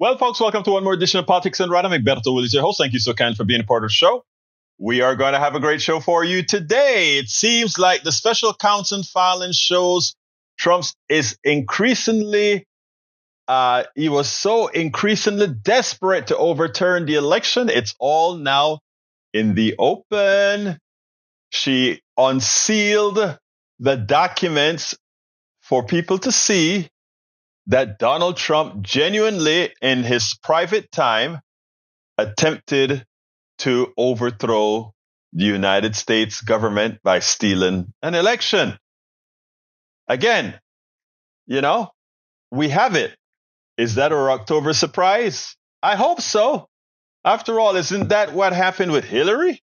Well, folks, welcome to one more edition of Politics and Random. Egberto, Willies, your host. Thank you so kind for being a part of the show. We are going to have a great show for you today. It seems like the special counsel filing shows Trump is increasingly, he was so increasingly desperate to overturn the election. It's all now in the open. She unsealed the documents for people to see that Donald Trump genuinely, in his private time, attempted to overthrow the United States government by stealing an election. Again, we have it. Is that our October surprise? I hope so. After all, isn't that what happened with Hillary?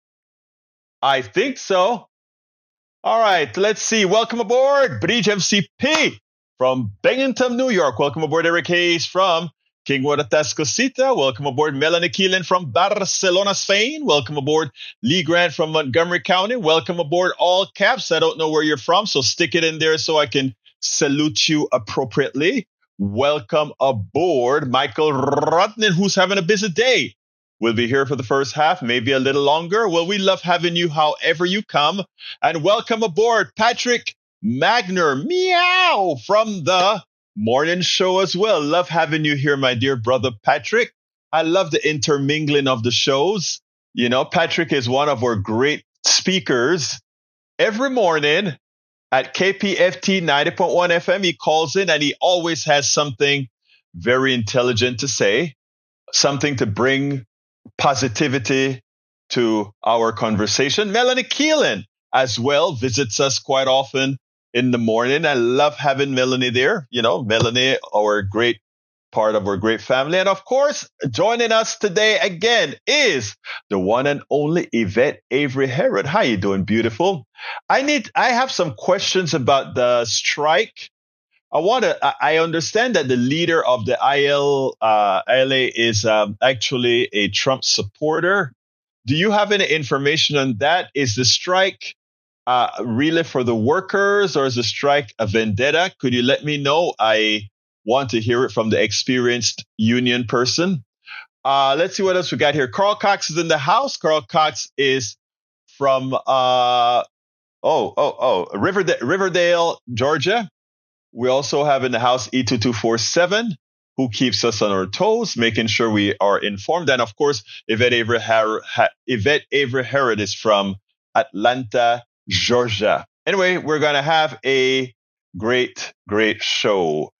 I think so. All right, let's see. Welcome aboard, Bridge MCP from Binghamton, New York. Welcome aboard, Eric Hayes from Kingwood, Atascocita. Welcome aboard, Melanie Keelan from Barcelona, Spain. Welcome aboard, Lee Grant from Montgomery County. Welcome aboard, all caps. I don't know where you're from, so stick it in there so I can salute you appropriately. Welcome aboard, Michael Rutnan, who's having a busy day. We'll be here for the first half, maybe a little longer. Well, we love having you however you come. And welcome aboard, Patrick Magner, meow, from the morning show as well. Love having you here, my dear brother Patrick. I love the intermingling of the shows. Patrick is one of our great speakers. Every morning at KPFT 90.1 FM, he calls in and he always has something very intelligent to say, something to bring positivity to our conversation. Melanie Keelan as well visits us quite often in the morning. I love having Melanie there. Melanie, our great part of our great family. And of course, joining us today again is the one and only Yvette Avery Herod. How you doing, beautiful? I have some questions about the strike. I understand that the leader of the ILA is actually a Trump supporter. Do you have any information on that? Is the strike really for the workers, or is the strike a vendetta? Could you let me know? I want to hear it from the experienced union person. Let's see what else we got here. Carl Cox is in the house. Carl Cox is from Riverdale, Georgia. We also have in the house E2247, who keeps us on our toes, making sure we are informed. And of course, Yvette Avery Herod is from Atlanta, Georgia. Anyway, we're going to have a great, great show.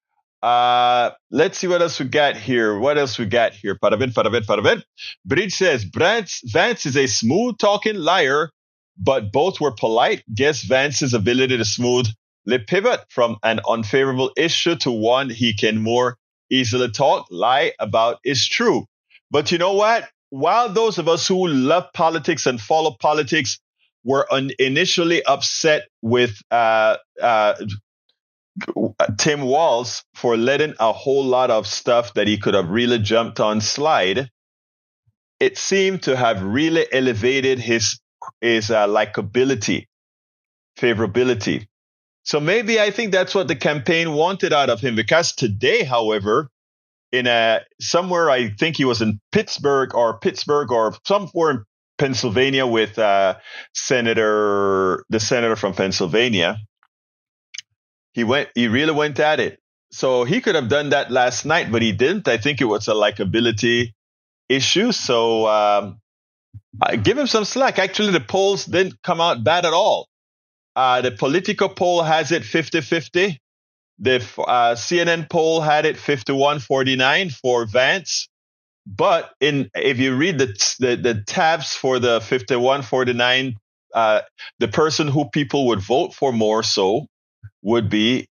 Let's see what else we got here. Parabin. Bridge says, Vance is a smooth-talking liar, but both were polite. Guess Vance's ability to smoothly pivot from an unfavorable issue to one he can more easily lie about is true. But you know what? While those of us who love politics and follow politics were initially upset with Tim Walz for letting a whole lot of stuff that he could have really jumped on slide, it seemed to have really elevated his likability, favorability. So maybe I think that's what the campaign wanted out of him, because today, however, somewhere, I think he was in Pittsburgh or somewhere in Pennsylvania with the senator from Pennsylvania. He really went at it. So he could have done that last night, but he didn't. I think it was a likability issue. So I give him some slack. Actually, the polls didn't come out bad at all. The Politico poll has it 50-50. The CNN poll had it 51-49 for Vance. But if you read the tabs for the 51-49, the person who people would vote for more so would be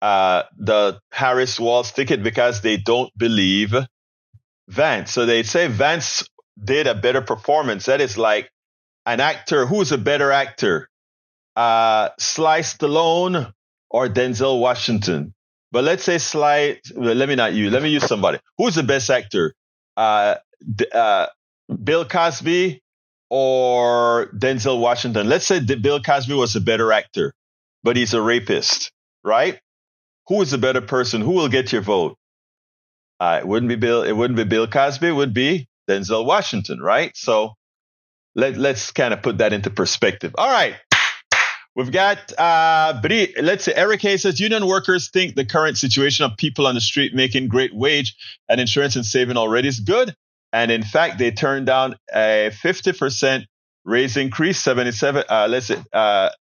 the Harris-Walz ticket, because they don't believe Vance. So they say Vance did a better performance. That is like an actor. Who's a better actor? Sly Stallone or Denzel Washington? But let's say let me use somebody. Who's the best actor? Bill Cosby or Denzel Washington? Let's say Bill Cosby was a better actor, but he's a rapist, right? Who is a better person? Who will get your vote? It wouldn't be Bill. It wouldn't be Bill Cosby. It would be Denzel Washington, right? So let's kind of put that into perspective. All right. We've got, let's say Eric Hayes says union workers think the current situation of people on the street making great wage and insurance and saving already is good. And in fact, they turned down a 50% raise increase. 77,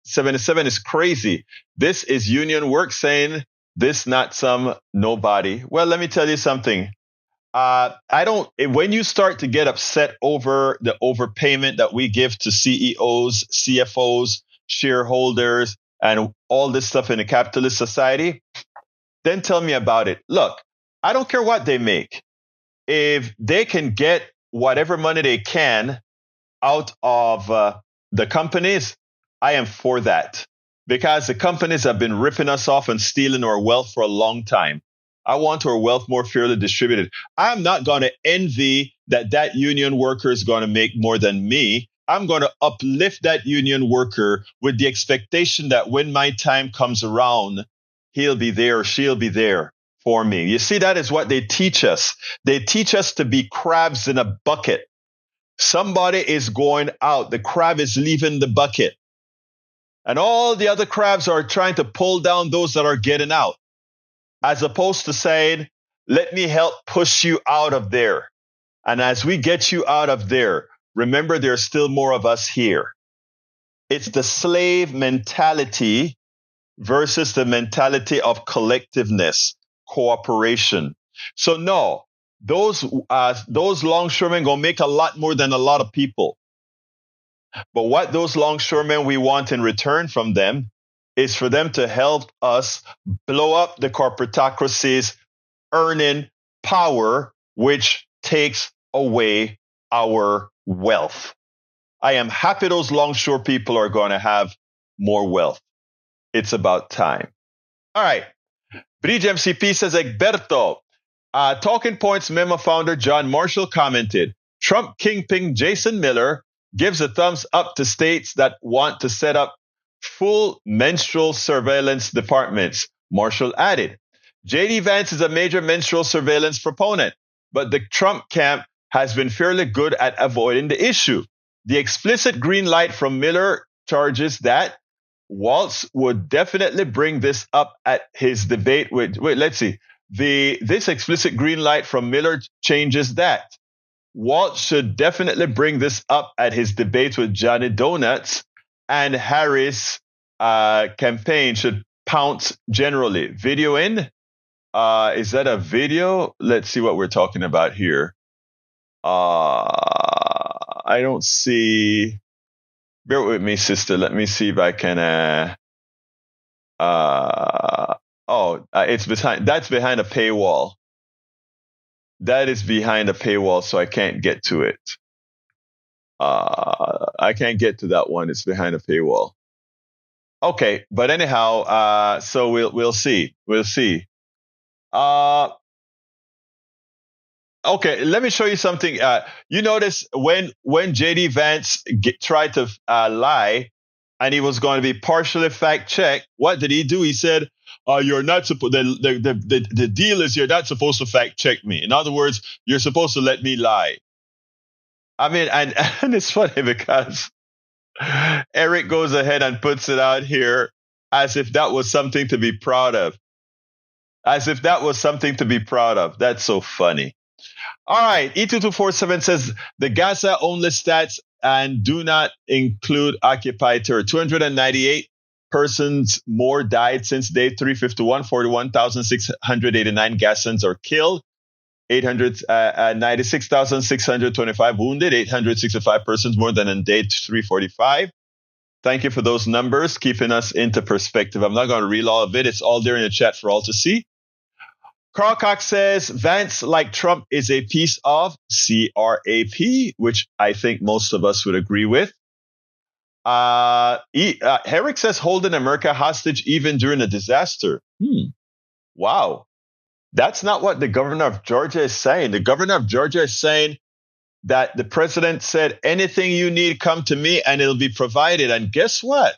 77 is crazy. This is union work saying this, not some nobody. Well, let me tell you something. When you start to get upset over the overpayment that we give to CEOs, CFOs, shareholders, and all this stuff in a capitalist society, then tell me about it. Look, I don't care what they make. If they can get whatever money they can out of the companies, I am for that. Because the companies have been ripping us off and stealing our wealth for a long time. I want our wealth more fairly distributed. I'm not going to envy that union worker is going to make more than me. I'm going to uplift that union worker with the expectation that when my time comes around, he'll be there or she'll be there for me. You see, that is what they teach us. They teach us to be crabs in a bucket. Somebody is going out. The crab is leaving the bucket. And all the other crabs are trying to pull down those that are getting out, as opposed to saying, let me help push you out of there. And as we get you out of there, remember, there's still more of us here. It's the slave mentality versus the mentality of collectiveness, cooperation. So no, those longshoremen gonna make a lot more than a lot of people. But what those longshoremen we want in return from them is for them to help us blow up the corporatocracy's earning power, which takes away our wealth. I am happy those longshore people are going to have more wealth. It's about time. All right. Bridge MCP says, Egberto, Talking Points memo founder John Marshall commented, Trump kingpin Jason Miller gives a thumbs up to states that want to set up full menstrual surveillance departments. Marshall added, J.D. Vance is a major menstrual surveillance proponent, but the Trump camp has been fairly good at avoiding the issue. The explicit green light from Miller charges that Waltz would definitely bring this up at his debate with, let's see. This explicit green light from Miller changes that. Waltz should definitely bring this up at his debate with Johnny Donuts, and Harris' campaign should pounce generally. Video in? Is that a video? Let's see what we're talking about here. I don't see. Bear with me, sister. Let me see if I can. It's behind. That's behind a paywall. That is behind a paywall, so I can't get to it. I can't get to that one. It's behind a paywall. Okay, but anyhow, so we'll see. We'll see. Okay, let me show you something. You notice when JD Vance tried to lie, and he was going to be partially fact checked. What did he do? He said, "You're not supposed. The deal is you're not supposed to fact check me. In other words, you're supposed to let me lie." I mean, and it's funny because Eric goes ahead and puts it out here as if that was something to be proud of. As if that was something to be proud of. That's so funny. All right, E2247 says the Gaza only stats and do not include occupied territory. 298 persons more died since day 351. 41,689 Gazans are killed. 96,625 wounded. 865 persons more than on day 345. Thank you for those numbers, keeping us into perspective. I'm not going to read all of it. It's all there in the chat for all to see. Carl Cox says, Vance, like Trump, is a piece of CRAP, which I think most of us would agree with. Herrick says, holding America hostage even during a disaster. Wow. That's not what the governor of Georgia is saying. The governor of Georgia is saying that the president said, anything you need, come to me and it'll be provided. And guess what?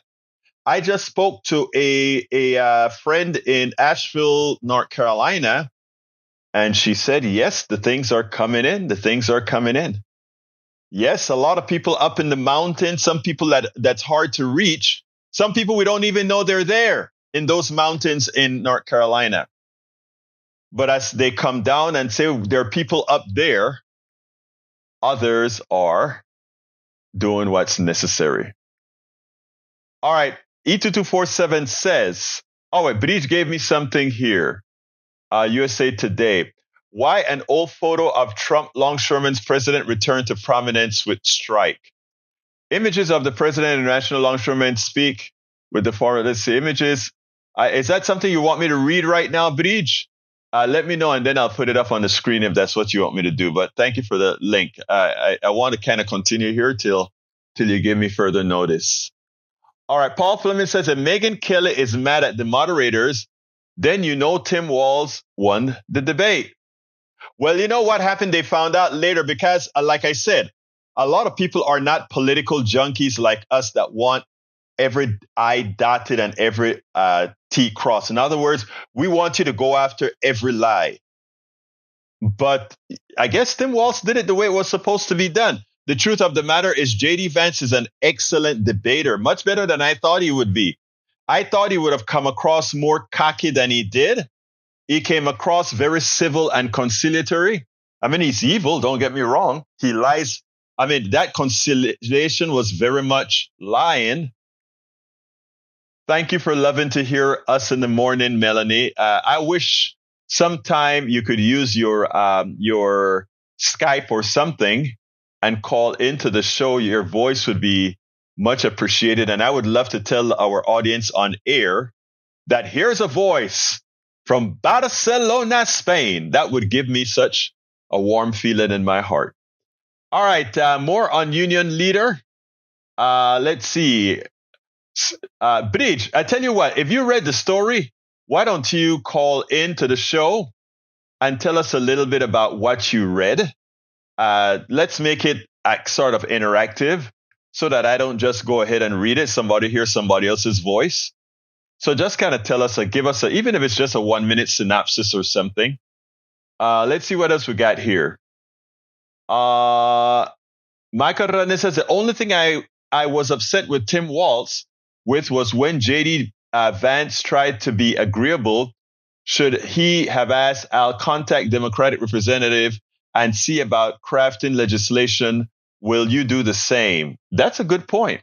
I just spoke to a friend in Asheville, North Carolina, And she said, yes, the things are coming in. The things are coming in. Yes, a lot of people up in the mountains, some people that's hard to reach. Some people we don't even know they're there in those mountains in North Carolina. But as they come down and say there are people up there, others are doing what's necessary. All right. E2247 says, oh, wait, Breach gave me something here. USA Today. Why an old photo of Trump longshoreman's president returned to prominence with strike? Images of the president and international longshoremen speak with the foreign. Let's see, images. Is that something you want me to read right now, Breach? Let me know, and then I'll put it up on the screen if that's what you want me to do. But thank you for the link. I want to kind of continue here till you give me further notice. All right, Paul Fleming says that Megyn Kelly is mad at the moderators. Then you know Tim Walz won the debate. Well, you know what happened? They found out later because, like I said, a lot of people are not political junkies like us that want every I dotted and every T crossed. In other words, we want you to go after every lie. But I guess Tim Walz did it the way it was supposed to be done. The truth of the matter is J.D. Vance is an excellent debater, much better than I thought he would be. I thought he would have come across more cocky than he did. He came across very civil and conciliatory. I mean, he's evil, don't get me wrong. He lies. I mean, that conciliation was very much lying. Thank you for loving to hear us in the morning, Melanie. I wish sometime you could use your Skype or something and call into the show. Your voice would be much appreciated. And I would love to tell our audience on air that here's a voice from Barcelona, Spain. That would give me such a warm feeling in my heart. All right, more on Union Leader. Let's see. Bridge, I tell you what, if you read the story, why don't you call into the show and tell us a little bit about what you read? Let's make it sort of interactive so that I don't just go ahead and read it. Somebody hears somebody else's voice. So just kind of tell us, give us even if it's just a 1-minute synopsis or something. Let's see what else we got here. Michael Rane says the only thing I was upset with Tim Walz was when J.D. Vance tried to be agreeable. Should he have asked, I'll contact Democratic representative and see about crafting legislation. Will you do the same? That's a good point.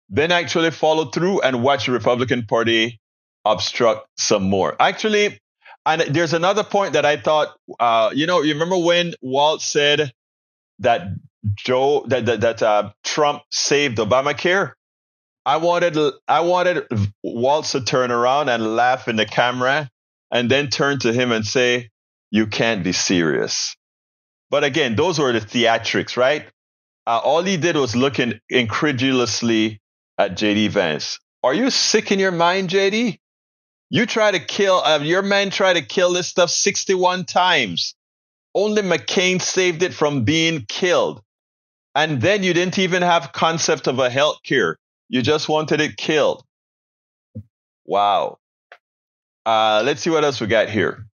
Then actually follow through and watch the Republican Party obstruct some more. Actually, and there's another point that I thought, you remember when Walt said that Trump saved Obamacare? I wanted Waltz to turn around and laugh in the camera and then turn to him and say, you can't be serious. But again, those were the theatrics, right? All he did was looking incredulously at J.D. Vance. Are you sick in your mind, J.D.? You try to kill, your man tried to kill this stuff 61 times. Only McCain saved it from being killed. And then you didn't even have concept of a health care. You just wanted it killed. Wow. Let's see what else we got here.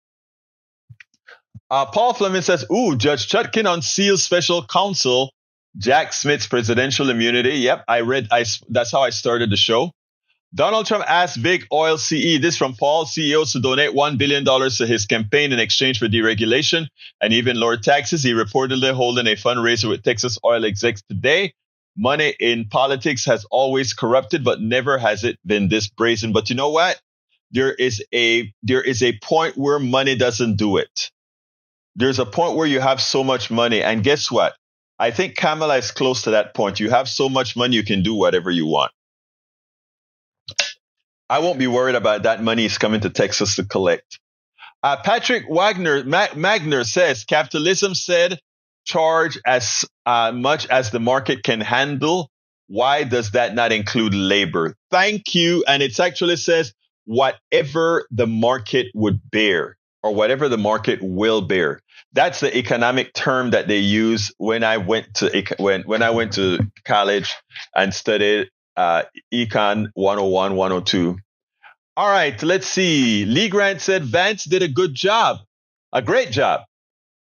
Paul Fleming says, Judge Chutkin unseals special counsel Jack Smith's presidential immunity. Yep, that's how I started the show. Donald Trump asked big oil CE, this from Paul, CEOs to donate $1 billion to his campaign in exchange for deregulation and even lower taxes. He reportedly holding a fundraiser with Texas oil execs today. Money in politics has always corrupted, but never has it been this brazen. But you know what? There is a point where money doesn't do it. There's a point where you have so much money. And guess what? I think Kamala is close to that point. You have so much money, you can do whatever you want. I won't be worried about that money is coming to Texas to collect. Patrick Magner says, capitalism said, charge as much as the market can handle. Why does that not include labor? Thank you. And it actually says, whatever the market would bear or whatever the market will bear. That's the economic term that they use when I went to college and studied Econ 101, 102. All right, let's see. Lee Grant said Vance did a good job. A great job.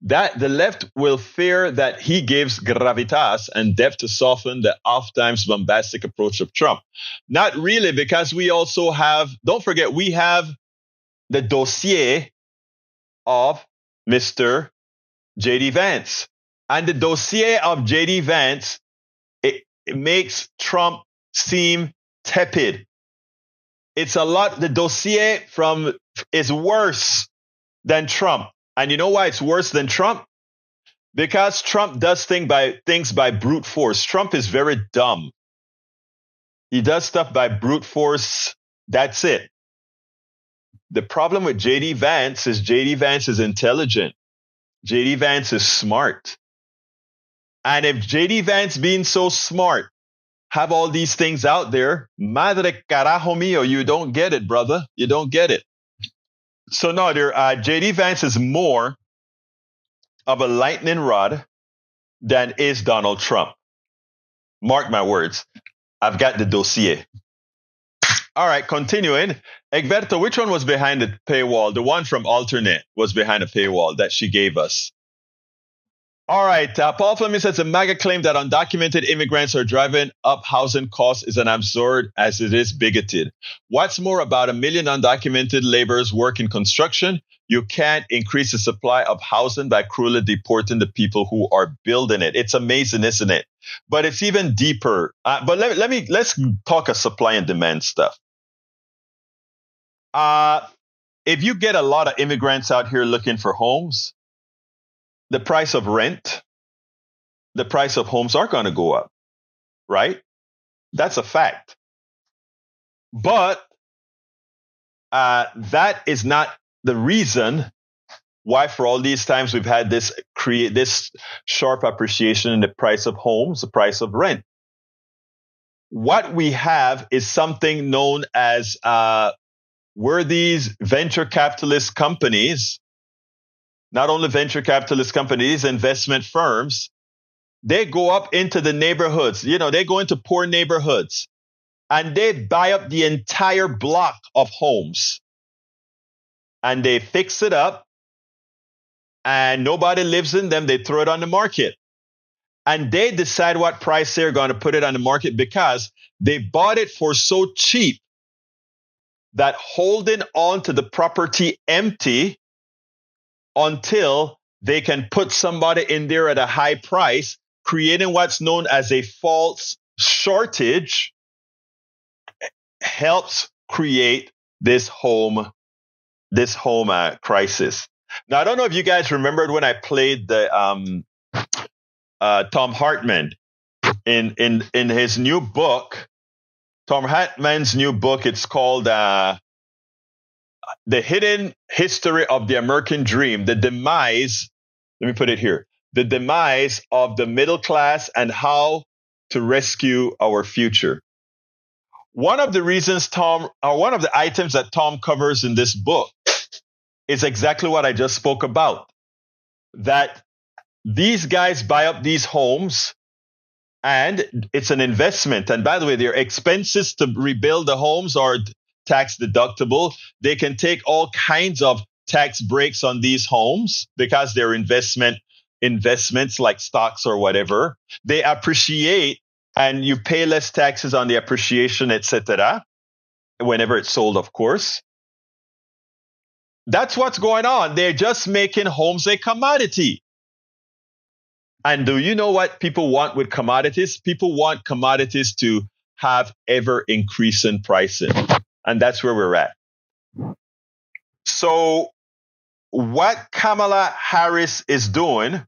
That the left will fear that he gives gravitas and depth to soften the oftentimes bombastic approach of Trump. Not really, because we also have, don't forget, we have the dossier of Mr. J.D. Vance. And the dossier of J.D. Vance, it makes Trump seem tepid. It's a lot, the dossier is worse than Trump. And you know why it's worse than Trump? Because Trump does things by brute force. Trump is very dumb. He does stuff by brute force. That's it. The problem with J.D. Vance is J.D. Vance is intelligent. J.D. Vance is smart. And if J.D. Vance being so smart, have all these things out there, madre carajo mío, you don't get it, brother. You don't get it. So no, J.D. Vance is more of a lightning rod than is Donald Trump. Mark my words. I've got the dossier. All right, continuing. Egberto, which one was behind the paywall? The one from Alternate was behind the paywall that she gave us. All right, Paul Fleming says the MAGA claim that undocumented immigrants are driving up housing costs is an absurd as it is bigoted. What's more, about 1 million undocumented laborers work in construction. You can't increase the supply of housing by cruelly deporting the people who are building it. It's amazing, isn't it? But it's even deeper. But let's talk of supply and demand stuff. If you get a lot of immigrants out here looking for homes, the price of rent, the price of homes are going to go up, right? That's a fact. But that is not the reason why for all these times we've had this sharp appreciation in the price of homes, the price of rent. What we have is something known as were these venture capitalist companies, not only venture capitalist companies, investment firms, they go up into the neighborhoods. They go into poor neighborhoods and they buy up the entire block of homes and they fix it up and nobody lives in them. They throw it on the market and they decide what price they're going to put it on the market because they bought it for so cheap that holding on to the property empty until they can put somebody in there at a high price, creating what's known as a false shortage, helps create this home crisis. Now, I don't know if you guys remembered when I played the Tom Hartman in his new book. Tom Hartman's new book. It's called The Hidden History of the American Dream, the demise, let me put it here, the demise of the middle class and how to rescue our future. One of the items that Tom covers in this book is exactly what I just spoke about, that these guys buy up these homes and it's an investment. And by the way, their expenses to rebuild the homes are tax deductible. They can take all kinds of tax breaks on these homes because they're investments like stocks or whatever. They appreciate and you pay less taxes on the appreciation, etc. Whenever it's sold, of course. That's what's going on. They're just making homes a commodity. And do you know what people want with commodities? People want commodities to have ever increasing pricing. And that's where we're at. So what Kamala Harris is doing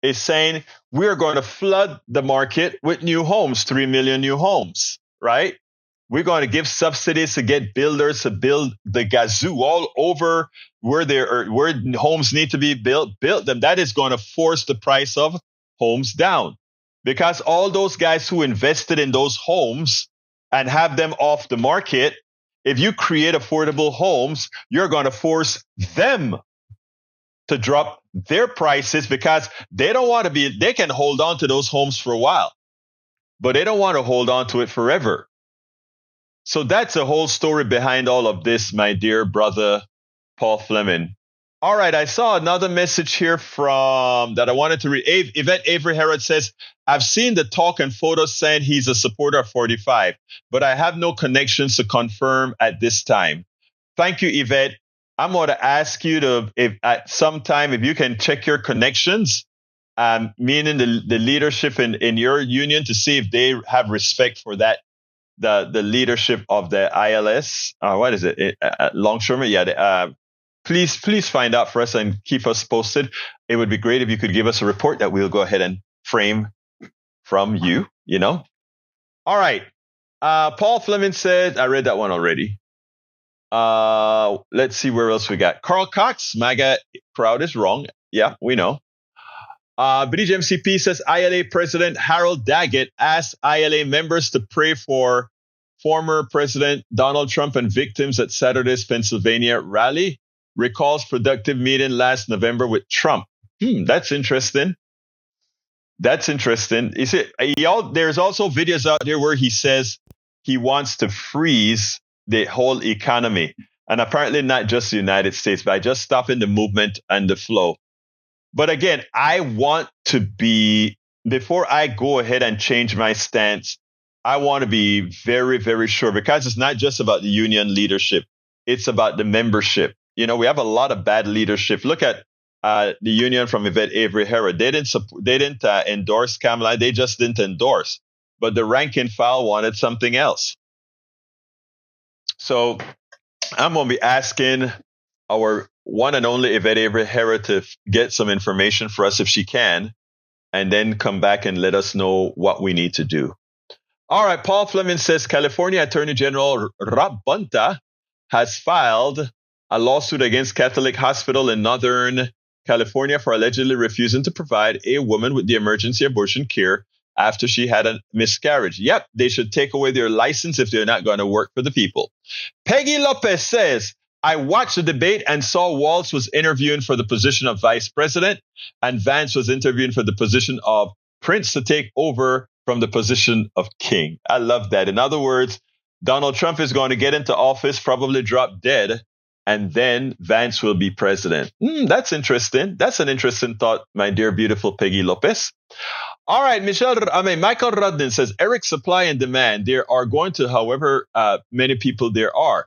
is saying we're going to flood the market with new homes, 3 million new homes, right? We're going to give subsidies to get builders to build the gazoo all over where homes need to be built them. That is going to force the price of homes down because all those guys who invested in those homes and have them off the market, if you create affordable homes, you're going to force them to drop their prices because they can hold on to those homes for a while, but they don't want to hold on to it forever. So that's the whole story behind all of this, my dear brother, Paul Fleming. All right, I saw another message here from that I wanted to read. Yvette Avery Herod says, I've seen the talk and photos saying he's a supporter of 45, but I have no connections to confirm at this time. Thank you, Yvette. I'm going to ask you to, if at some time, if you can check your connections, meaning the leadership in your union, to see if they have respect for that, the leadership of the ILS. What is it? Longshoremen? Yeah. Please find out for us and keep us posted. It would be great if you could give us a report that we'll go ahead and frame from you, All right. Paul Fleming said, I read that one already. Let's see where else we got. Carl Cox, MAGA crowd is wrong. Yeah, we know. British MCP says ILA President Harold Daggett asked ILA members to pray for former President Donald Trump and victims at Saturday's Pennsylvania rally. Recalls productive meeting last November with Trump. That's interesting. There's also videos out there where he says he wants to freeze the whole economy. And apparently not just the United States, by just stopping the movement and the flow. But again, I want to be, before I go ahead and change my stance, I want to be very, very sure, because it's not just about the union leadership. It's about the membership. We have a lot of bad leadership. Look at the union from Yvette Avery Herod. They didn't endorse Kamala. They just didn't endorse. But the rank and file wanted something else. So I'm going to be asking our one and only Yvette Avery Herod to get some information for us if she can, and then come back and let us know what we need to do. All right. Paul Fleming says California Attorney General Rob Bonta has filed a lawsuit against Catholic Hospital in Northern California for allegedly refusing to provide a woman with the emergency abortion care after she had a miscarriage. Yep, they should take away their license if they're not going to work for the people. Peggy Lopez says, I watched the debate and saw Walz was interviewing for the position of vice president and Vance was interviewing for the position of prince to take over from the position of king. I love that. In other words, Donald Trump is going to get into office, probably drop dead, and then Vance will be president. That's interesting. That's an interesting thought, my dear, beautiful Peggy Lopez. All right, Michael Rudden says, Eric, supply and demand. There are going to, however many people there are.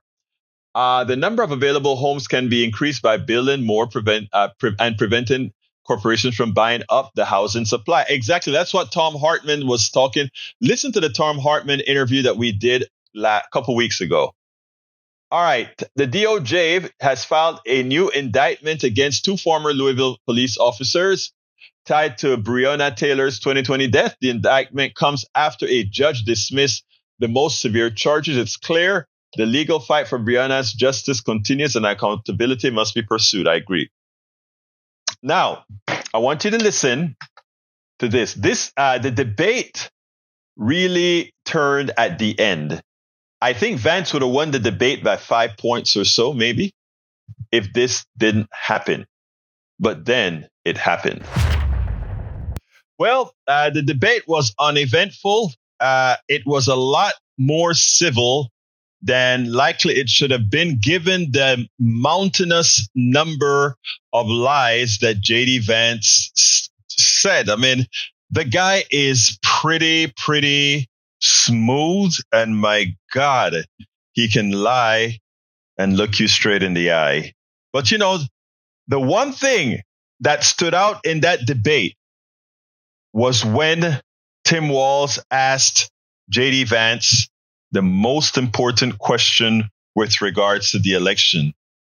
The number of available homes can be increased by building more and preventing corporations from buying up the housing supply. Exactly. That's what Tom Hartman was talking. Listen to the Tom Hartman interview that we did a couple weeks ago. All right. The DOJ has filed a new indictment against two former Louisville police officers tied to Breonna Taylor's 2020 death. The indictment comes after a judge dismissed the most severe charges. It's clear the legal fight for Breonna's justice continues and accountability must be pursued. I agree. Now, I want you to listen to this. The debate really turned at the end. I think Vance would have won the debate by 5 points or so, maybe, if this didn't happen. But then it happened. Well, the debate was uneventful. It was a lot more civil than likely it should have been, given the mountainous number of lies that J.D. Vance said. I mean, the guy is pretty smooth, and my God, he can lie and look you straight in the eye. But the one thing that stood out in that debate was when Tim Walz asked J.D. Vance the most important question with regards to the election.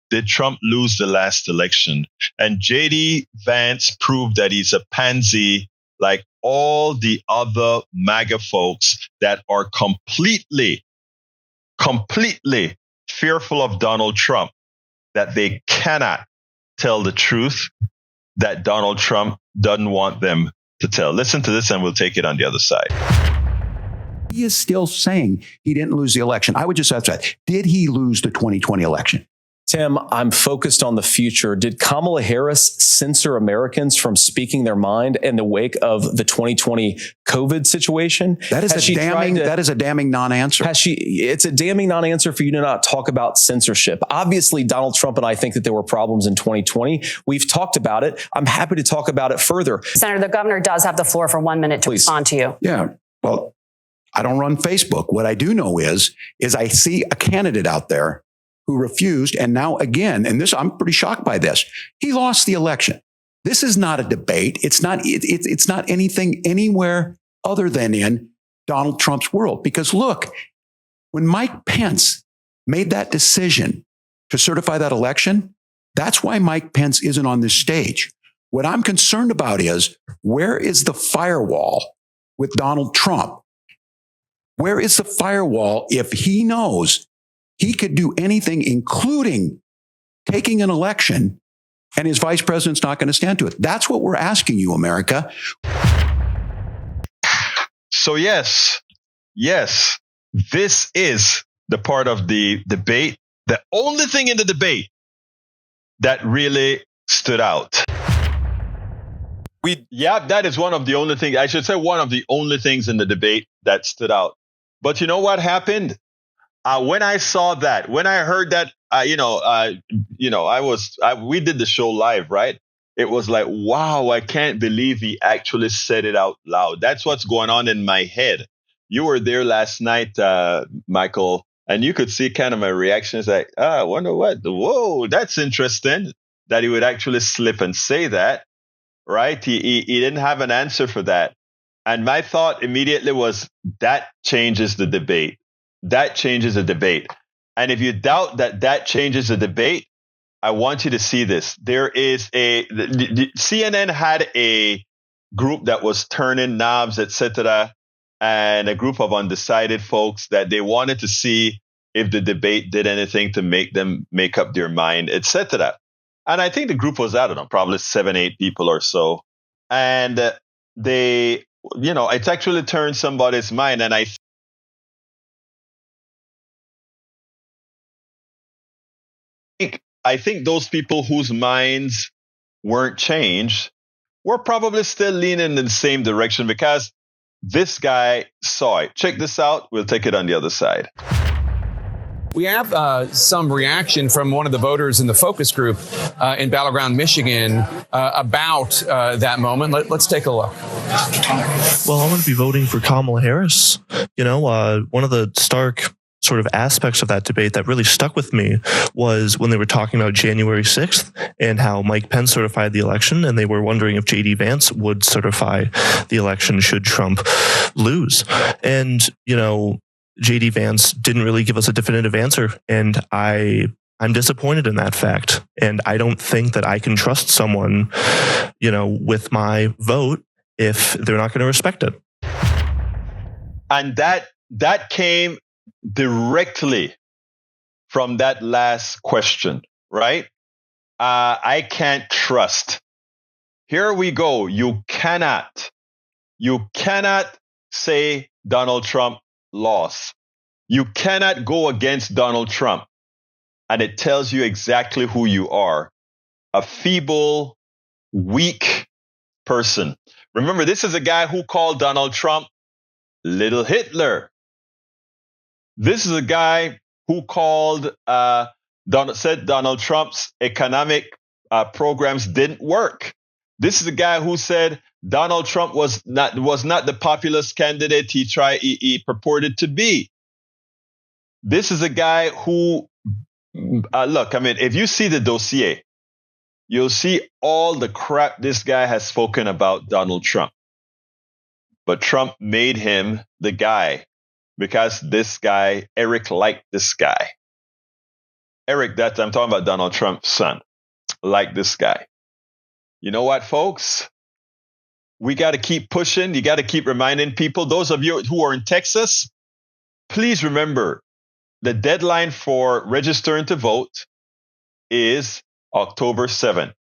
Did Trump lose the last election? And J.D. Vance proved that he's a pansy like all the other MAGA folks that are completely fearful of Donald Trump, that they cannot tell the truth that Donald Trump doesn't want them to tell. Listen to this and we'll take it on the other side. He is still saying he didn't lose the election. I would just ask that. Did he lose the 2020 election? Tim, I'm focused on the future. Did Kamala Harris censor Americans from speaking their mind in the wake of the 2020 COVID situation? That is a damning non-answer. It's a damning non-answer for you to not talk about censorship. Obviously, Donald Trump and I think that there were problems in 2020. We've talked about it. I'm happy to talk about it further. Senator, the governor does have the floor for 1 minute to respond to you. Yeah. Well, I don't run Facebook. What I do know is I see a candidate out there who refused. And now again, and this, I'm pretty shocked by this. He lost the election. This is not a debate. It's not anything anywhere other than in Donald Trump's world. Because look, when Mike Pence made that decision to certify that election, that's why Mike Pence isn't on this stage. What I'm concerned about is, where is the firewall with Donald Trump? Where is the firewall if he knows he could do anything, including taking an election, and his vice president's not going to stand to it? That's what we're asking you, America. So yes, this is the part of the debate, the only thing in the debate that really stood out. That is one of the only things, I should say one of the only things in the debate that stood out. But you know what happened? When I saw that, when I heard that, we did the show live, right? It was like, wow, I can't believe he actually said it out loud. That's what's going on in my head. You were there last night, Michael, and you could see kind of my reactions like, I wonder what, whoa, that's interesting that he would actually slip and say that, right? He didn't have an answer for that. And my thought immediately was, that changes the debate. That changes the debate. And if you doubt that changes the debate, I want you to see this. There is CNN had a group that was turning knobs, etc., and a group of undecided folks that they wanted to see if the debate did anything to make them make up their mind, etc. And I think the group was, I don't know, probably 7-8 people or so. And they, it's actually turned somebody's mind. And I think those people whose minds weren't changed were probably still leaning in the same direction, because this guy saw it. Check this out. We'll take it on the other side. We have some reaction from one of the voters in the focus group in Battleground, Michigan, about that moment. Let's take a look. Well, I'm going to be voting for Kamala Harris. One of the stark sort of aspects of that debate that really stuck with me was when they were talking about January 6th and how Mike Pence certified the election, and they were wondering if J.D. Vance would certify the election should Trump lose. And, J.D. Vance didn't really give us a definitive answer, and I'm disappointed in that fact. And I don't think that I can trust someone, with my vote if they're not going to respect it. And that came directly from that last question, right? I can't trust. Here we go. You cannot say Donald Trump lost. You cannot go against Donald Trump. And it tells you exactly who you are. A feeble, weak person. Remember, this is a guy who called Donald Trump Little Hitler. This is a guy who said Donald Trump's economic programs didn't work. This is a guy who said Donald Trump was not the populist candidate he purported to be. This is a guy who, if you see the dossier, you'll see all the crap this guy has spoken about Donald Trump. But Trump made him the guy. Because this guy, Eric, liked this guy. Eric, that I'm talking about Donald Trump's son, liked this guy. You know what, folks? We got to keep pushing. You got to keep reminding people. Those of you who are in Texas, please remember the deadline for registering to vote is October 7th.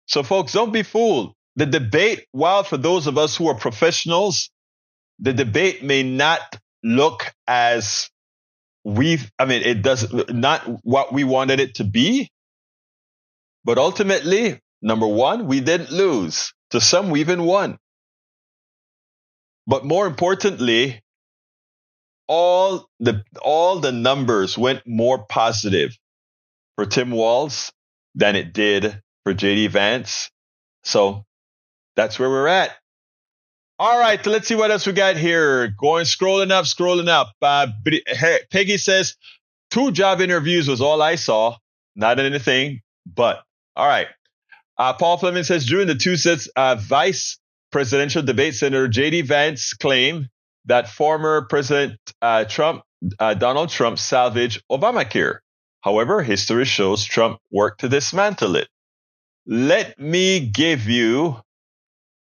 So, folks, don't be fooled. The debate, while for those of us who are professionals, the debate may not look as it does not what we wanted it to be. But ultimately, number one, we didn't lose. To some, we even won. But more importantly, all the numbers went more positive for Tim Walz than it did for JD Vance. So that's where we're at. All right, let's see what else we got here. Scrolling up. Peggy says 2 job interviews was all I saw. Not anything, but all right. Paul Fleming says during the Tuesday's vice presidential debate, Senator J.D. Vance claimed that former President Donald Trump salvaged Obamacare. However, history shows Trump worked to dismantle it. Let me give you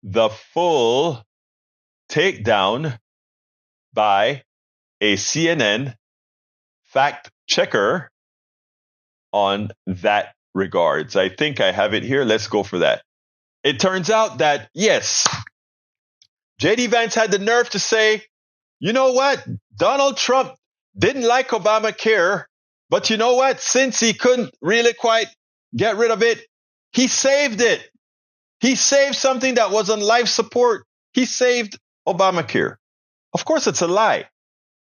the full takedown by a CNN fact checker on that regards. I think I have it here. Let's go for that. It turns out that, yes, J.D. Vance had the nerve to say, you know what? Donald Trump didn't like Obamacare, but you know what? Since he couldn't really quite get rid of it, he saved it. He saved something that was on life support. He saved Obamacare. Of course, it's a lie.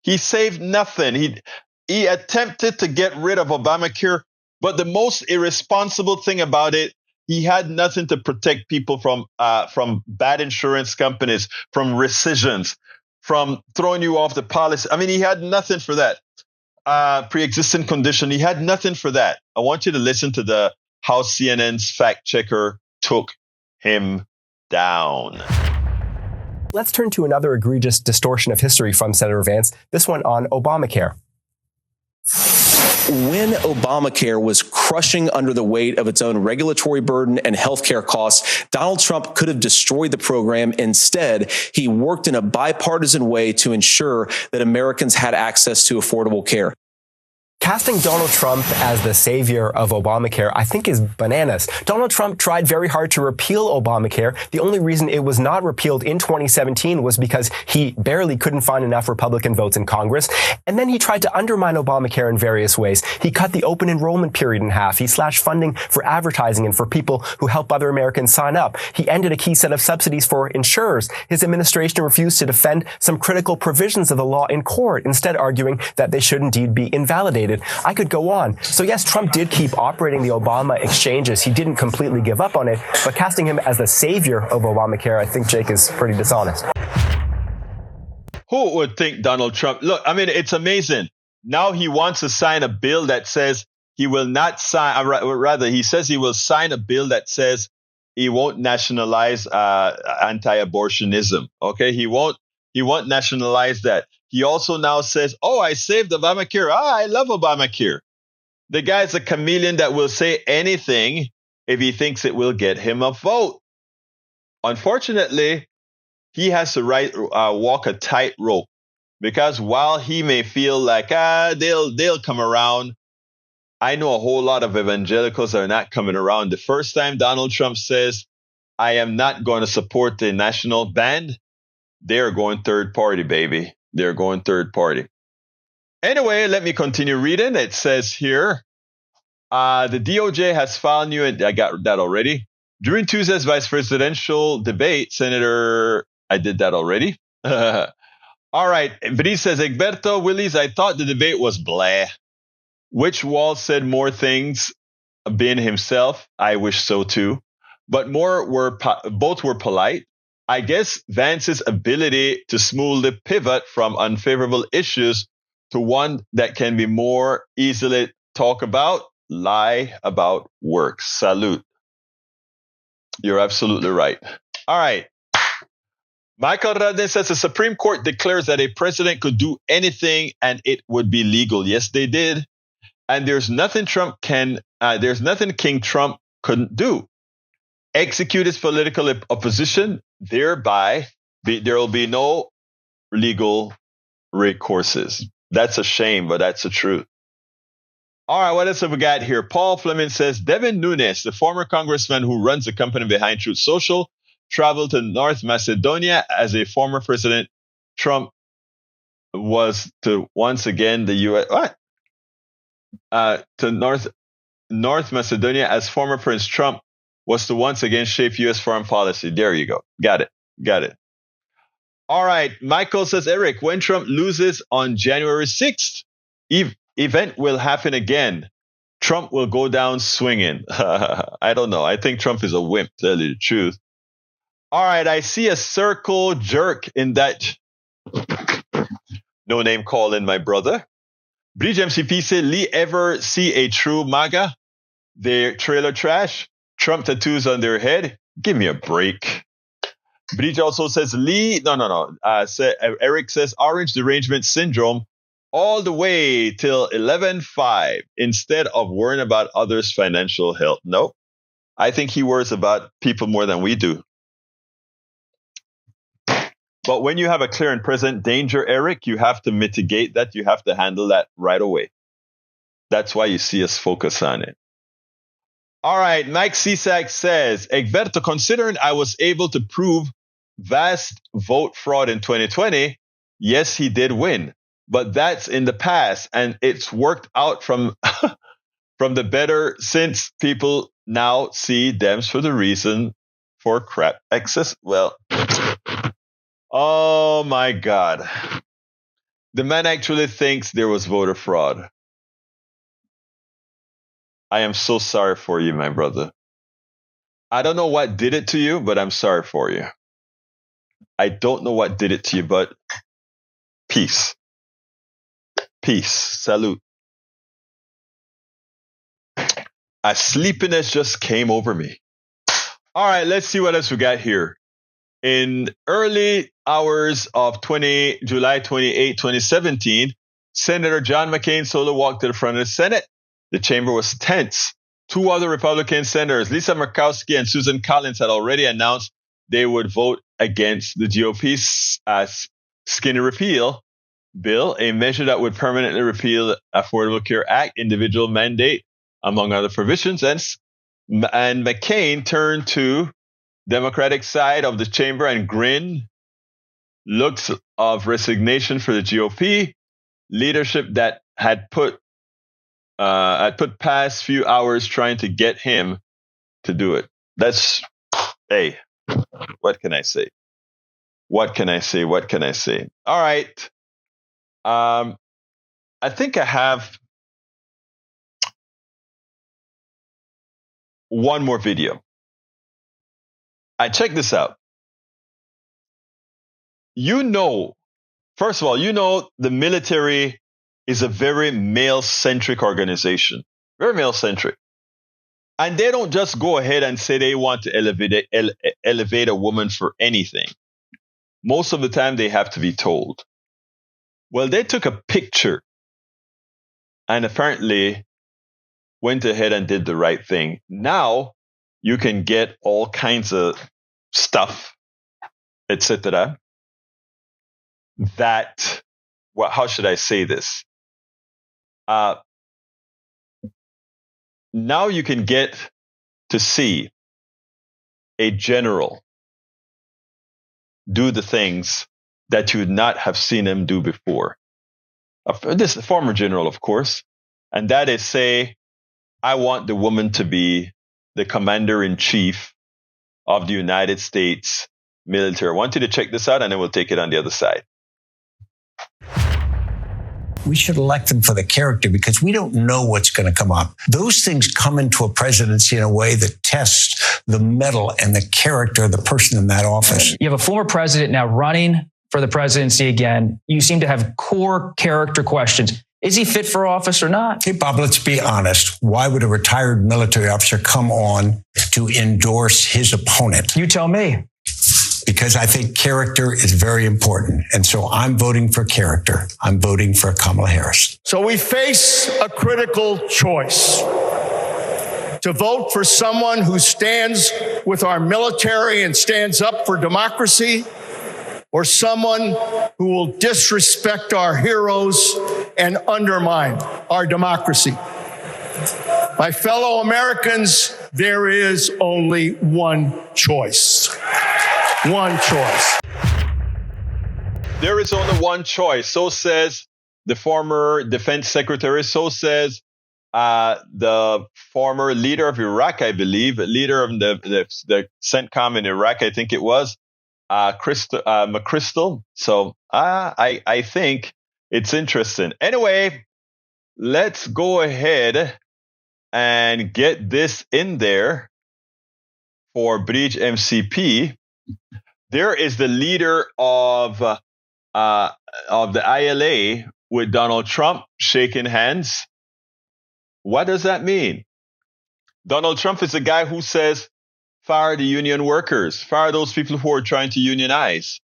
He saved nothing. He attempted to get rid of Obamacare, but the most irresponsible thing about it, he had nothing to protect people from bad insurance companies, from rescissions, from throwing you off the policy. I mean, he had nothing for that. Pre-existing condition, he had nothing for that. I want you to listen to how CNN's fact checker took him down. Let's turn to another egregious distortion of history from Senator Vance, this one on Obamacare. When Obamacare was crushing under the weight of its own regulatory burden and healthcare costs, Donald Trump could have destroyed the program. Instead, he worked in a bipartisan way to ensure that Americans had access to affordable care. Casting Donald Trump as the savior of Obamacare, I think, is bananas. Donald Trump tried very hard to repeal Obamacare. The only reason it was not repealed in 2017 was because he barely couldn't find enough Republican votes in Congress. And then he tried to undermine Obamacare in various ways. He cut the open enrollment period in half. He slashed funding for advertising and for people who help other Americans sign up. He ended a key set of subsidies for insurers. His administration refused to defend some critical provisions of the law in court, instead arguing that they should indeed be invalidated. I could go on. So yes, Trump did keep operating the Obama exchanges. He didn't completely give up on it, but casting him as the savior of Obamacare, I think, Jake, is pretty dishonest. Who would think Donald Trump? Look, I mean, it's amazing. Now he wants to sign a bill that says he will not sign, rather, he says he will sign a bill that says he won't nationalize anti-abortionism. Okay, he won't nationalize that. He also now says, oh, I saved Obamacare. I love Obamacare. The guy's a chameleon that will say anything if he thinks it will get him a vote. Unfortunately, he has to walk a tightrope, because while he may feel like, they'll come around, I know a whole lot of evangelicals are not coming around. The first time Donald Trump says, I am not going to support the national band, they're going third party, baby. They're going third party. Anyway, let me continue reading. It says here, the DOJ has filed new, I got that already. During Tuesday's vice presidential debate, I did that already. All right. But he says, Egberto, Willies, I thought the debate was blah. Which Walz said more things being himself. I wish so too. But both were polite. I guess Vance's ability to smoothly pivot from unfavorable issues to one that can be more easily talked about, lie about works. Salute. You're absolutely right. All right. Michael Radin says the Supreme Court declares that a president could do anything and it would be legal. Yes, they did. And there's nothing King Trump couldn't do. Execute his political opposition, thereby there will be no legal recourses. That's a shame, but that's the truth. All right, what else have we got here? Paul Fleming says, Devin Nunes, the former congressman who runs the company behind Truth Social, traveled to North Macedonia as a former President Trump was to once again the U.S. To North Macedonia, as former Prince Trump was to once again shape U.S. foreign policy. There you go. Got it. All right. Michael says, Eric, when Trump loses on January 6th, event will happen again. Trump will go down swinging. I don't know. I think Trump is a wimp, to tell you the truth. All right. I see a circle jerk in that no name call in, my brother. Bridge MCP said, Lee ever see a true MAGA? Their trailer trash, Trump tattoos on their head. Give me a break. Bridge also says, Lee, no. Eric says, orange derangement syndrome all the way till 11/5 instead of worrying about others' financial health. Nope. I think he worries about people more than we do. But when you have a clear and present danger, Eric, you have to mitigate that. You have to handle that right away. That's why you see us focus on it. All right. Mike Cisak says, Egberto, considering I was able to prove vast vote fraud in 2020, yes, he did win. But that's in the past, and it's worked out from the better since people now see Dems for the reason for crap excess. Well, oh my God. The man actually thinks there was voter fraud. I am so sorry for you, my brother. I don't know what did it to you, but I'm sorry for you. I don't know what did it to you, but peace. Peace. Salute. A sleepiness just came over me. All right, let's see what else we got here. In early hours of July 28, 2017, Senator John McCain solo walked to the front of the Senate. The chamber was tense. Two other Republican senators, Lisa Murkowski and Susan Collins, had already announced they would vote against the GOP's skinny repeal bill, a measure that would permanently repeal the Affordable Care Act, individual mandate, among other provisions. And McCain turned to Democratic side of the chamber and grinned, looks of resignation for the GOP leadership that had put past few hours trying to get him to do it. That's, hey, what can I say? What can I say? All right. I think I have one more video. Check this out. First of all, the military is a very male-centric organization. Very male-centric. And they don't just go ahead and say they want to elevate a woman for anything. Most of the time, they have to be told. Well, they took a picture and apparently went ahead and did the right thing. Now, you can get all kinds of stuff, etc. That, well, how should I say this? Now you can get to see a general do the things that you would not have seen him do before. This is a former general, of course, and that is say, I want the woman to be the commander-in-chief of the United States military. I want you to check this out, and then we'll take it on the other side. We should elect them for the character because we don't know what's going to come up. Those things come into a presidency in a way that tests the mettle and the character of the person in that office. You have a former president now running for the presidency again. You seem to have core character questions. Is he fit for office or not? Hey, Bob, let's be honest. Why would a retired military officer come on to endorse his opponent? You tell me. Because I think character is very important. And so I'm voting for character. I'm voting for Kamala Harris. So we face a critical choice: to vote for someone who stands with our military and stands up for democracy, or someone who will disrespect our heroes and undermine our democracy. My fellow Americans, there is only one choice. One choice. there is only one choice. So says the former defense secretary. So says the former leader of Iraq, I believe, leader of the CENTCOM in Iraq, I think it was, McChrystal. So I think it's interesting. Anyway, let's go ahead and get this in there for Bridge MCP. There is the leader of the ILA with Donald Trump shaking hands. What does that mean? Donald Trump is the guy who says, fire the union workers, fire those people who are trying to unionize.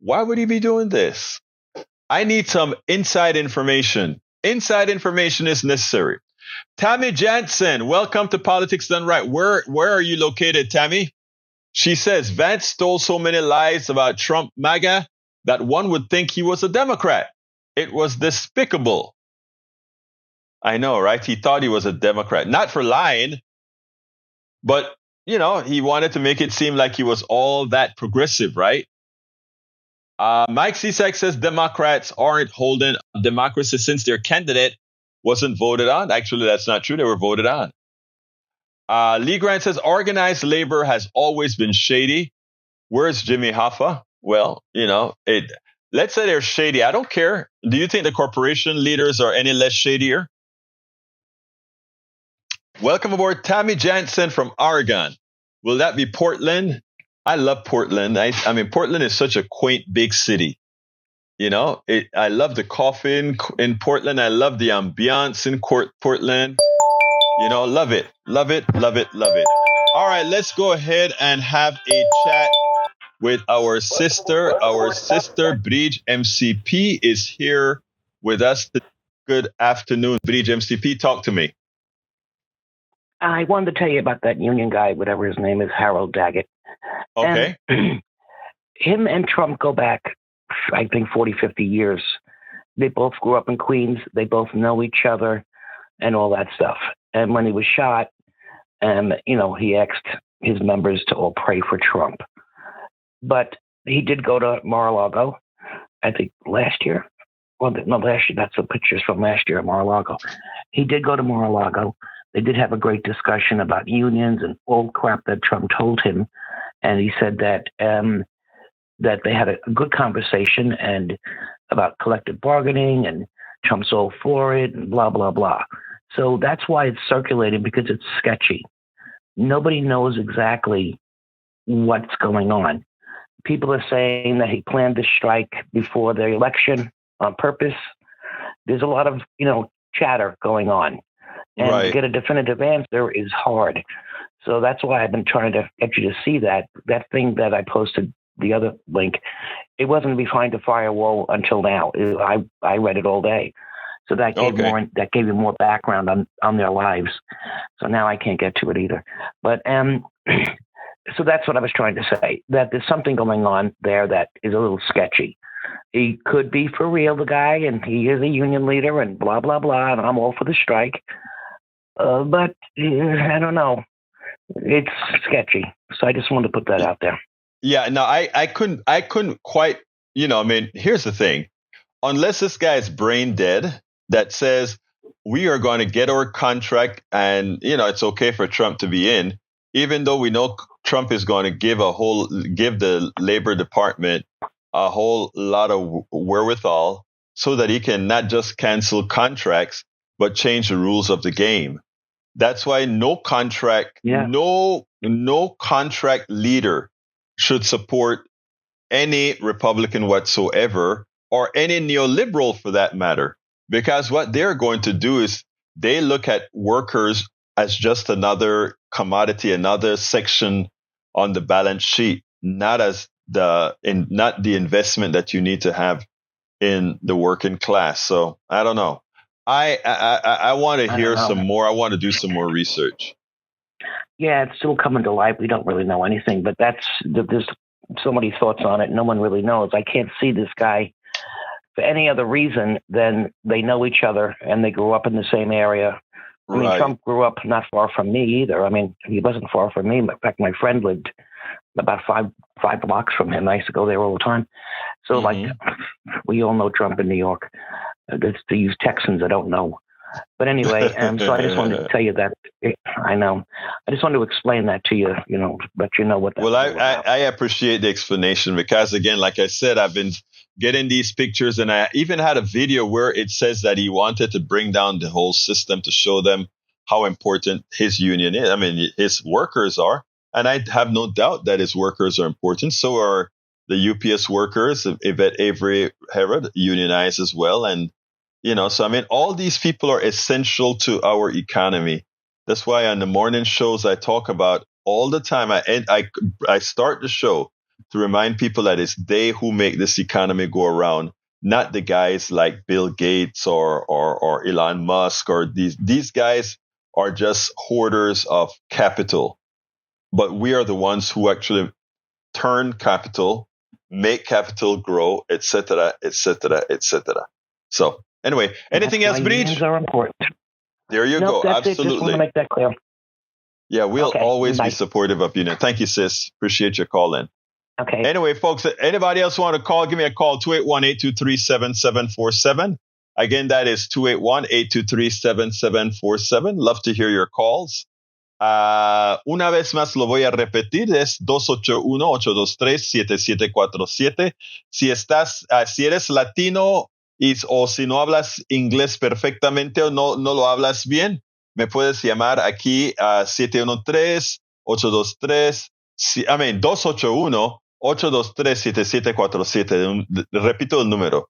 Why would he be doing this? I need some inside information. Inside information is necessary. Tammy Jansen, welcome to Politics Done Right. Where are you located, Tammy? She says, Vance stole so many lies about Trump MAGA that one would think he was a Democrat. It was despicable. I know, right? He thought he was a Democrat. Not for lying, but, you know, he wanted to make it seem like he was all that progressive, right? Mike Cisak says Democrats aren't holding democracy since their candidate wasn't voted on. Actually, that's not true. They were voted on. Lee Grant says organized labor has always been shady. Where's Jimmy Hoffa? Well, you know, let's say they're shady. I don't care. Do you think the corporation leaders are any less shadier? Welcome aboard, Tammy Jansen from Oregon. Will that be Portland? I love Portland. I mean, Portland is such a quaint, big city. You know, I love the coffee in Portland. I love the ambiance in Portland. You know, love it, love it, love it, love it. All right, let's go ahead and have a chat with our sister. Our sister, Bridge MCP, is here with us. Good afternoon, Bridge MCP. Talk to me. I wanted to tell you about that union guy, whatever his name is, Harold Daggett. Okay. And him and Trump go back, I think, 40, 50 years. They both grew up in Queens. They both know each other and all that stuff. And when he was shot, you know, he asked his members to all pray for Trump. But he did go to Mar-a-Lago, I think last year. Well, no, last year. That's the pictures from last year at Mar-a-Lago. He did go to Mar-a-Lago. They did have a great discussion about unions and all crap that Trump told him. And he said that that they had a good conversation and about collective bargaining, and Trump's all for it and blah, blah, blah. So that's why it's circulating, because it's sketchy. Nobody knows exactly what's going on. People are saying that he planned the strike before the election on purpose. There's a lot of, you know, chatter going on. And right. To get a definitive answer is hard. So that's why I've been trying to get you to see that thing that I posted, the other link. It wasn't behind the firewall until now. I read it all day. So that gave you more background on their lives. So now I can't get to it either. But so that's what I was trying to say, that there's something going on there that is a little sketchy. He could be for real, the guy, and he is a union leader and blah, blah, blah, and I'm all for the strike. But I don't know. It's sketchy. So I just wanted to put that out there. Yeah, no, I couldn't quite, you know, I mean, here's the thing. Unless this guy is brain dead that says we are going to get our contract and, you know, it's okay for Trump to be in, even though we know Trump is going to give the Labor Department a whole lot of wherewithal so that he can not just cancel contracts, but change the rules of the game. That's why no contract leader should support any Republican whatsoever, or any neoliberal for that matter, because what they're going to do is they look at workers as just another commodity, another section on the balance sheet, not the investment that you need to have in the working class. So I don't know. I want to hear some more. I want to do some more research. Yeah, it's still coming to light. We don't really know anything, but there's so many thoughts on it. No one really knows. I can't see this guy for any other reason than they know each other and they grew up in the same area. I mean, Trump grew up not far from me either. I mean, he wasn't far from me. In fact, my friend lived about five blocks from him. I used to go there all the time. So, like, we all know Trump in New York. That's these Texans I don't know. But anyway, so I just wanted to tell you that. I know. I just wanted to explain that to you, let you know what that Well, I appreciate the explanation because, again, like I said, I've been getting these pictures, and I even had a video where it says that he wanted to bring down the whole system to show them how important his union is. I mean, his workers are, and I have no doubt that his workers are important. So are the UPS workers. Yvette Avery Herod unionized as well. And, so I mean, all these people are essential to our economy. That's why on the morning shows I talk about all the time. I start the show to remind people that it's they who make this economy go around, not the guys like Bill Gates or Elon Musk, or these guys are just hoarders of capital. But we are the ones who actually turn capital, make capital grow, etc., etc., etc. So anyway, anything else, Breed? Unions are important. There you go. That's Absolutely. It. Just want to make that clear. Yeah, we'll always Bye. be supportive of union. Thank you, sis. Appreciate your call in. Okay. Anyway, folks, anybody else want to call? Give me a call, 281-823-7747. Again, that is 281-823-7747. Love to hear your calls. Una vez más lo voy a repetir, es 281-823-7747. Si eres latino o si no hablas inglés perfectamente o no lo hablas bien, me puedes llamar aquí a 281-823-7747. Repito el número,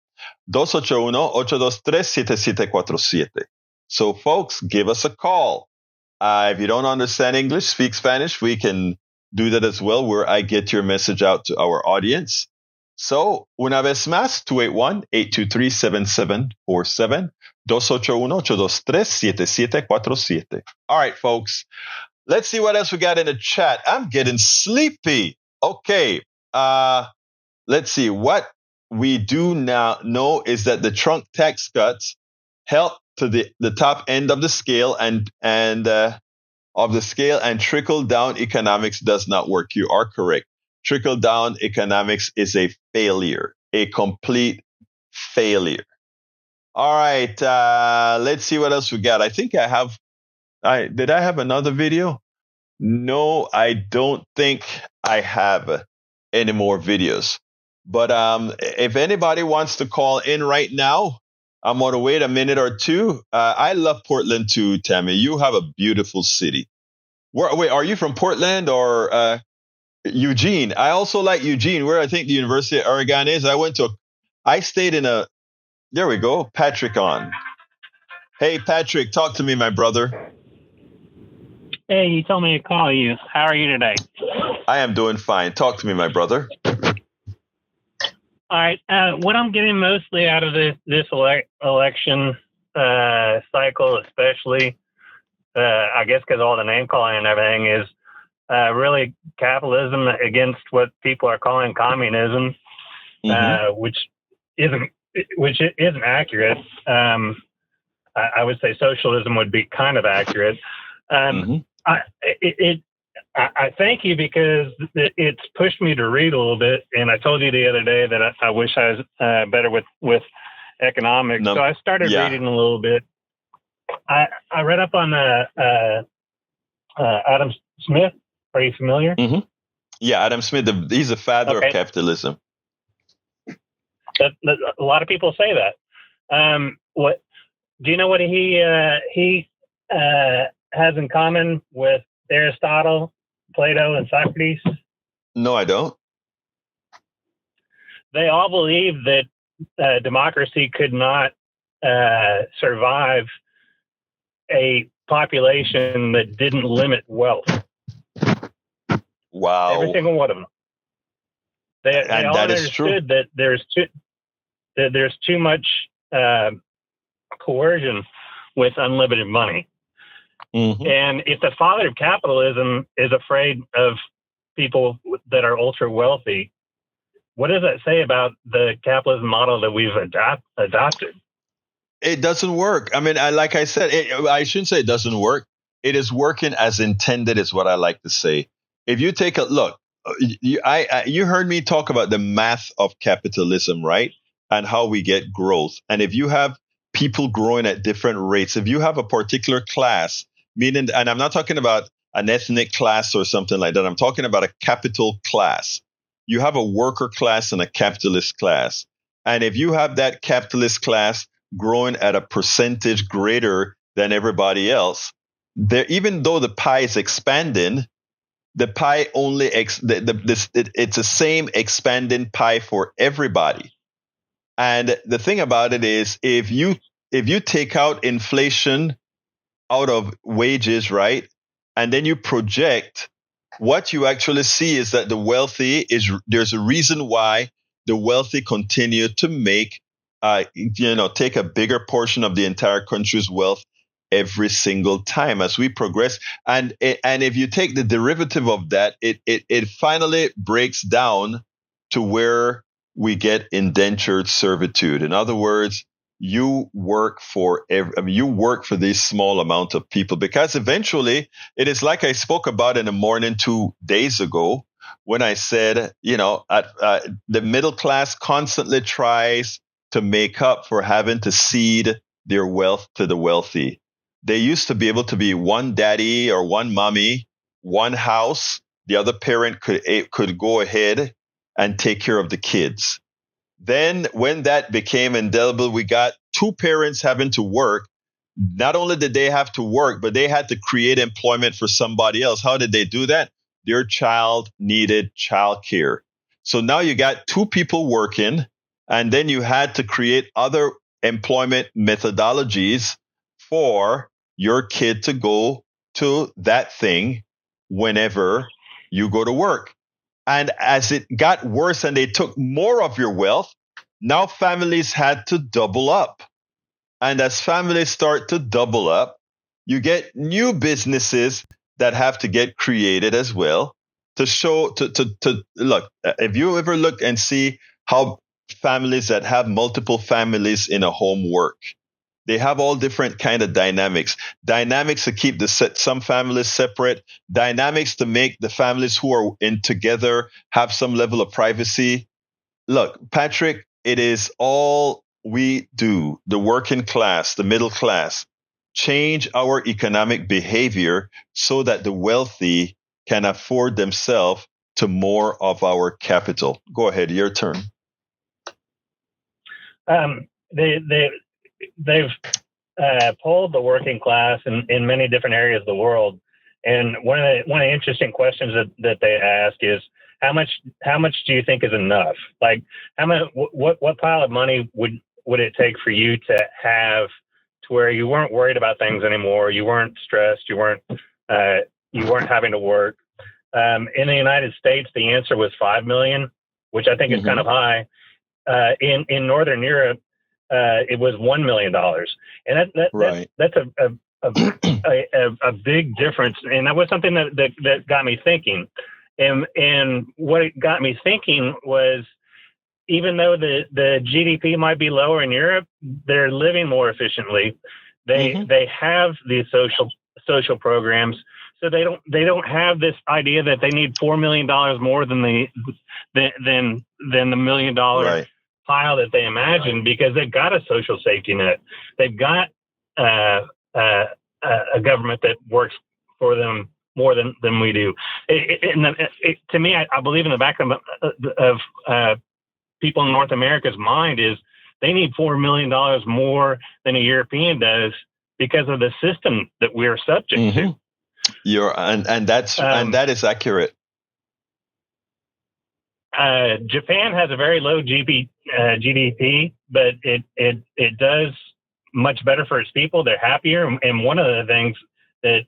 281-823-7747. So, folks, give us a call. If you don't understand English, speak Spanish, we can do that as well, where I get your message out to our audience. So, una vez más, 281-823-7747, 281-823-7747. All right, folks, let's see what else we got in the chat. I'm getting sleepy. Okay, let's see. What we do now know is that the Trump tax cuts help to the top end of the scale and trickle down economics does not work. You are correct. Trickle down economics is a failure, a complete failure. All right, let's see what else we got. I think I have. Did I have another video? No, I don't think I have any more videos. But if anybody wants to call in right now, I'm going to wait a minute or two. I love Portland too, Tammy. You have a beautiful city. Wait, are you from Portland or Eugene? I also like Eugene, where I think the University of Oregon is. I stayed in there we go, Patrick on. Hey, Patrick, talk to me, my brother. Hey, you told me to call you. How are you today? I am doing fine. Talk to me, my brother. All right. What I'm getting mostly out of this election cycle, especially, I guess because all the name calling and everything, is really capitalism against what people are calling communism, which isn't accurate. I would say socialism would be kind of accurate. I thank you because it's pushed me to read a little bit. And I told you the other day that I wish I was better with economics. So I started reading a little bit. I read up on Adam Smith. Are you familiar? Yeah, Adam Smith. He's the father of capitalism. A lot of people say that. What do you know? What he has in common with Aristotle, Plato, and Socrates? No, I don't. They all believe that democracy could not survive a population that didn't limit wealth. Wow. Every single one of them. They all understood that there's too much coercion with unlimited money. And if the father of capitalism is afraid of people that are ultra wealthy, what does that say about the capitalism model that we've adopted? It doesn't work. I mean, like I said, I shouldn't say it doesn't work. It is working as intended is what I like to say. If you take a look, you heard me talk about the math of capitalism, right? And how we get growth. And if you have people growing at different rates, if you have a particular class, meaning, and I'm not talking about an ethnic class or something like that. I'm talking about a capital class. You have a worker class and a capitalist class. And if you have that capitalist class growing at a percentage greater than everybody else, there, even though the pie is expanding, the pie only it's the same expanding pie for everybody. And the thing about it is, if you take out inflation out of wages, right, and then you project, what you actually see is that the wealthy there's a reason why the wealthy continue to make take a bigger portion of the entire country's wealth every single time as we progress. And if you take the derivative of that, it finally breaks down to where we get indentured servitude. In other words, you work for this small amount of people, because eventually it is like I spoke about in the morning 2 days ago when I said, the middle class constantly tries to make up for having to cede their wealth to the wealthy. They used to be able to be one daddy or one mommy, one house. The other parent could go ahead and take care of the kids. Then when that became indelible, we got two parents having to work. Not only did they have to work, but they had to create employment for somebody else. How did they do that? Their child needed childcare. So now you got two people working, and then you had to create other employment methodologies for your kid to go to that thing whenever you go to work. And as it got worse and they took more of your wealth, now families had to double up. And as families start to double up, you get new businesses that have to get created as well to show, to look. If you ever look and see how families that have multiple families in a home work, they have all different kind of dynamics to keep some families separate, dynamics to make the families who are in together have some level of privacy. Look, Patrick, it is all we do, the working class, the middle class, change our economic behavior so that the wealthy can afford themselves to more of our capital. Go ahead, your turn. They've polled the working class in many different areas of the world, and one of the interesting questions that they ask is how much do you think is enough? Like, how much? What pile of money would it take for you to have to where you weren't worried about things anymore? You weren't stressed. You weren't having to work. In the United States, the answer was 5 million, which I think is kind of high. In Northern Europe, it was $1 million, and that's a big difference. And that was something that got me thinking. And what it got me thinking was, even though the GDP might be lower in Europe, they're living more efficiently. They have these social programs, so they don't have this idea that they need $4 million more than the $1 million pile that they imagine, because they've got a social safety net. They've got a government that works for them more than we do. To me, I believe in the back of people in North America's mind is they need $4 million more than a European does because of the system that we're subject to. And that is accurate. Japan has a very low GDP, but it does much better for its people. They're happier, and one of the things that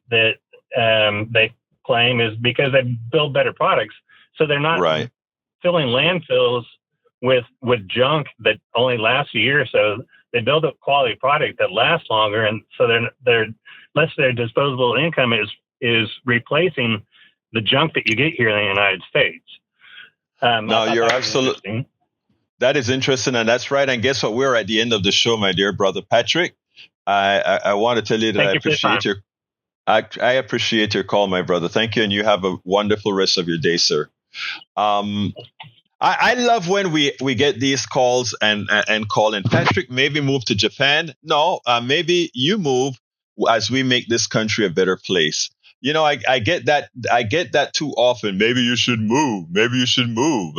they claim is because they build better products, so they're not filling landfills with junk that only lasts a year or so. They build a quality product that lasts longer, and so their disposable income is replacing the junk that you get here in the United States. No, you're absolutely. That is interesting, and that's right. And guess what? We're at the end of the show, my dear brother Patrick. I want to tell you that I appreciate your call, my brother. Thank you, and you have a wonderful rest of your day, sir. I love when we get these calls and call in, Patrick, maybe move to Japan. No, maybe you move as we make this country a better place. I get that. I get that too often. Maybe you should move. Maybe you should move.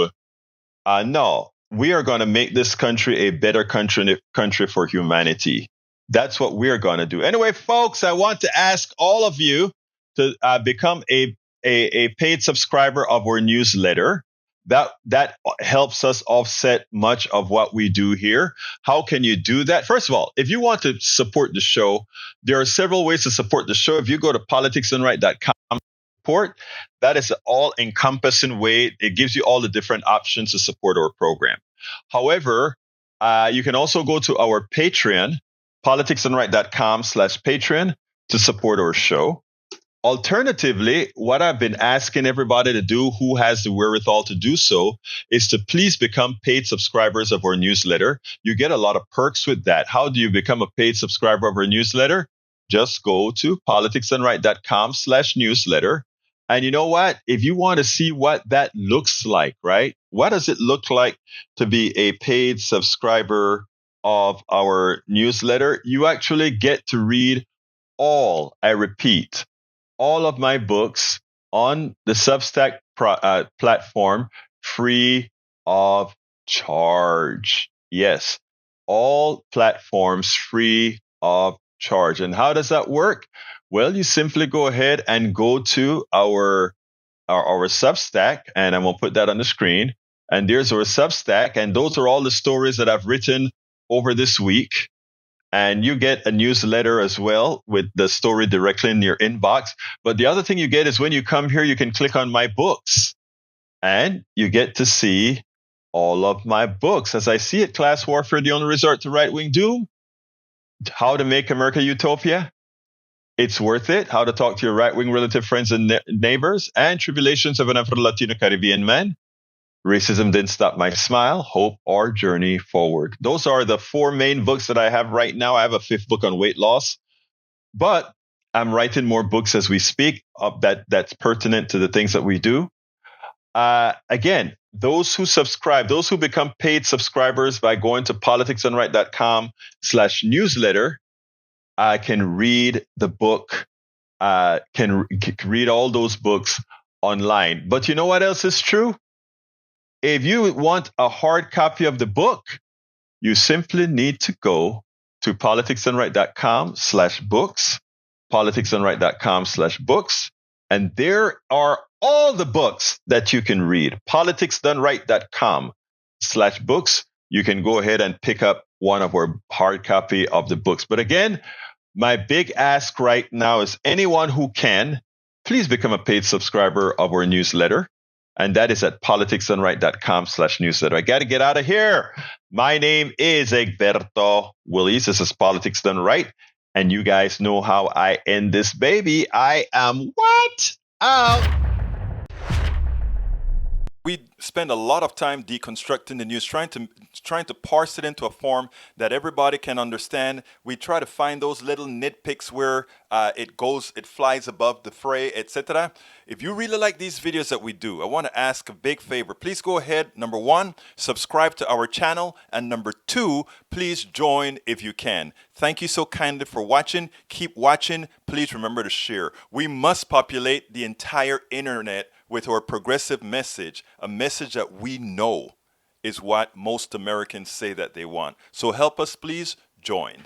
No, we are going to make this country a better country for humanity. That's what we're going to do. Anyway, folks, I want to ask all of you to become a paid subscriber of our newsletter. That helps us offset much of what we do here. How can you do that? First of all, if you want to support the show, there are several ways to support the show. If you go to politicsdoneright.com support, that is an all-encompassing way. It gives you all the different options to support our program. However, you can also go to our Patreon, politicsdoneright.com/Patreon, to support our show. Alternatively, what I've been asking everybody to do who has the wherewithal to do so is to please become paid subscribers of our newsletter. You get a lot of perks with that. How do you become a paid subscriber of our newsletter? Just go to politicsdoneright.com/newsletter. And you know what? If you want to see what that looks like, right? What does it look like to be a paid subscriber of our newsletter? You actually get to read I repeat, all of my books on the Substack platform free of charge. Yes, all platforms free of charge. And how does that work? Well, you simply go ahead and go to our Substack, and I'm going to put that on the screen. And there's our Substack, and those are all the stories that I've written over this week. And you get a newsletter as well with the story directly in your inbox. But the other thing you get is when you come here, you can click on my books and you get to see all of my books. As I see it, Class Warfare, The Only Resort to Right-Wing Doom, How to Make America Utopia, It's Worth It, How to Talk to Your Right-Wing Relative Friends and Neighbors, and Tribulations of an Afro-Latino-Caribbean Man, Racism Didn't Stop My Smile, Hope, Our Journey Forward. Those are the 4 main books that I have right now. I have a 5th book on weight loss, but I'm writing more books as we speak that's pertinent to the things that we do. Again, those who subscribe, those who become paid subscribers by going to politicsdoneright.com/newsletter, can read the book, can read all those books online. But you know what else is true? If you want a hard copy of the book, you simply need to go to politicsdoneright.com/books, politicsdoneright.com/books, and there are all the books that you can read. politicsdoneright.com/books. You can go ahead and pick up one of our hard copy of the books. But again, my big ask right now is anyone who can, please become a paid subscriber of our newsletter. And that is at politicsdoneright.com/newsletter. I got to get out of here. My name is Egberto Willies. This is Politics Done Right. And you guys know how I end this baby. I am what? Out. We spend a lot of time deconstructing the news, trying to parse it into a form that everybody can understand. We try to find those little nitpicks where it flies above the fray, etc. If you really like these videos that we do, I want to ask a big favor. Please go ahead. Number 1, subscribe to our channel. And number 2, please join if you can. Thank you so kindly for watching. Keep watching. Please remember to share. We must populate the entire internet with our progressive message, a message that we know is what most Americans say that they want. So help us, please join.